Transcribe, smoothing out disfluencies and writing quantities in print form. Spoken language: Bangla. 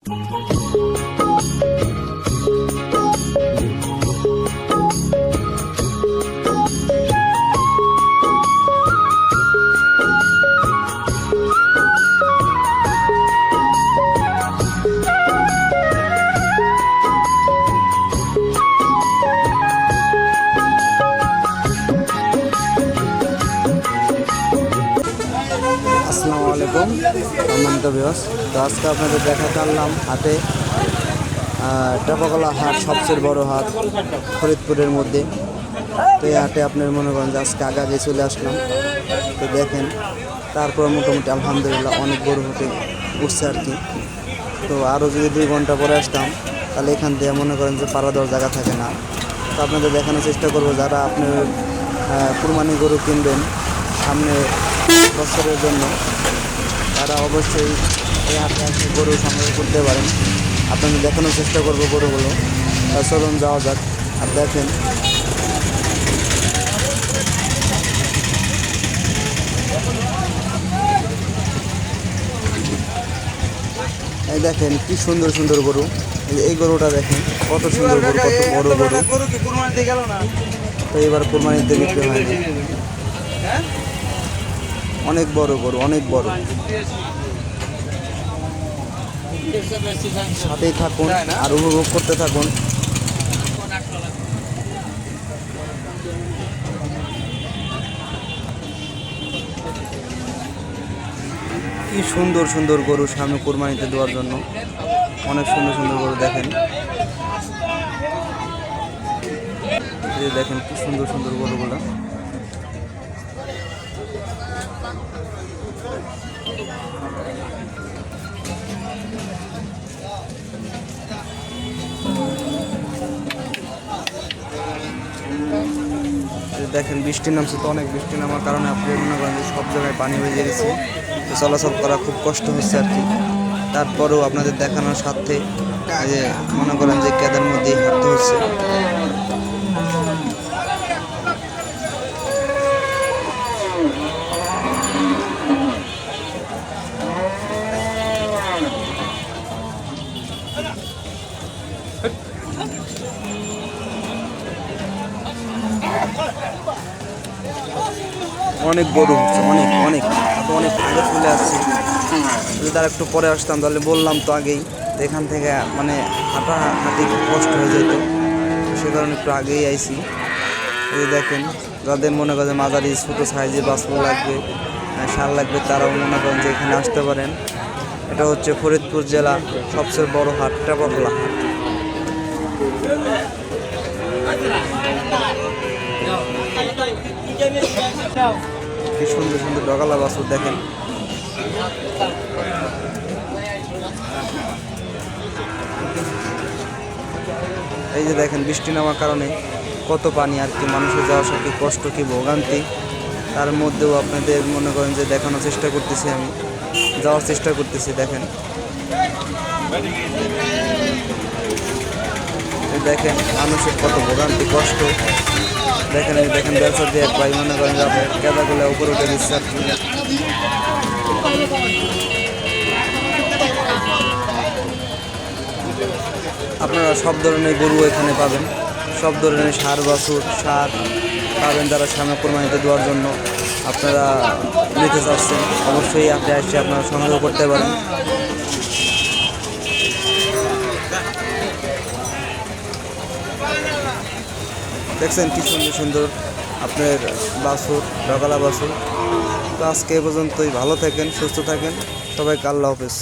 আসসালামু আলাইকুম সম্মানিত ভিউয়ার্স। তো আজকে আপনাদের দেখাতে আনলাম হাটে টেপাগোলা হাট, সবচেয়ে বড় হাট ফরিদপুরের মধ্যে। তো এই হাটে আপনার মনে করেন যে আজকে আগে চলে আসলাম। তো দেখেন, তারপর মোটামুটি আলহামদুলিল্লাহ অনেক গরু হতে উঠছে আর কি। তো আরও যদি 2 ঘন্টা পরে আসতাম তাহলে এখান থেকে মনে করেন যে পাড়া দেওয়ার জায়গা থাকে না। তো আপনাদের দেখানোর চেষ্টা করবো, যারা আপনার কুরবানি গরু কিনবেন সামনে বছরের জন্য, তারা অবশ্যই এই হাটে এসে গরু সংগ্রহ করতে পারেন। আপনাদের দেখানোর চেষ্টা করবো গরুগুলো। চলুন যাওয়া যাক। আর দেখেন, এই দেখেন কি সুন্দর সুন্দর গরু। এই গরুটা দেখেন কত সুন্দর গরু, কত বড় গরু। তো এবার কুরবানিতে বিক্রি হয় না, অনেক বড় গরু, অনেক বড়। সাথেই থাকুন আর উপভোগ করতে থাকুন। কি সুন্দর সুন্দর গরু সামনে কুরবানিতে দেওয়ার জন্য, অনেক সুন্দর সুন্দর গরু দেখেন। এই দেখেন কি সুন্দর সুন্দর গরুগুলো। দেখেন বৃষ্টি নামছে, তো অনেক বৃষ্টি নামার কারণে আপনি মনে করেন যে সব জায়গায় পানি বেজে গেছে। তো চলাচল করা খুব কষ্ট হচ্ছে আর কি। তারপরেও আপনাদের দেখানোর সাথে যে মনে করেন যে কেদার মধ্যে হাঁটতে হচ্ছে। অনেক গরু হচ্ছে, অনেক অনেক অনেক আগে চলে আসছে। যদি তার একটু পরে আসতাম তাহলে বললাম তো আগেই, এখান থেকে মানে হাঁটি খুব কষ্ট হয়ে যেত, সে কারণে একটু আগেই আইছি। এই দেখেন, যাদের মনে করেন মাঝারি ছোটো সাইজে বাছুর লাগবে, ষাঁড় লাগবে, তারাও মনে করেন যে এখানে আসতে পারেন। এটা হচ্ছে ফরিদপুর জেলা সবচেয়ে বড় হাট, টেপাগোলা হাট। কি সুন্দর সুন্দর ডগালা বাছুর দেখেন। এই যে দেখেন, বৃষ্টি নামার কারণে কত পানি আর কি, মানুষের যাওয়ার সাথে কষ্ট, কি ভোগান্তি। তার মধ্যেও আপনাদের মনে করেন যে দেখানোর চেষ্টা করতেছি, আমি যাওয়ার চেষ্টা করতেছি। দেখেন দেখেন মানুষের কত ভোগান্তি, কষ্ট দেখেন। এই দেখেন ব্যবসা দিয়ে এক ভাই মনে করেন যে আপনার কেদাগুলো উপরে উঠে দিচ্ছে আর কি। আপনারা সব ধরনের গরু এখানে পাবেন, সব ধরনের ষাঁড় বাছুর পাবেন, যারা সামনে কুরবানিতে দেওয়ার জন্য আপনারা নিতে চাচ্ছেন। অবশ্যই আপনি আসছে আপনারা সংগ্রহ করতে পারেন। দেখছেন কি সুন্দর সুন্দর আপনার বাছুর, ডগালা বাছুর। তো আজকে এ পর্যন্তই। ভালো থাকেন, সুস্থ থাকেন, সবাইকে আল্লাহ হাফেজ।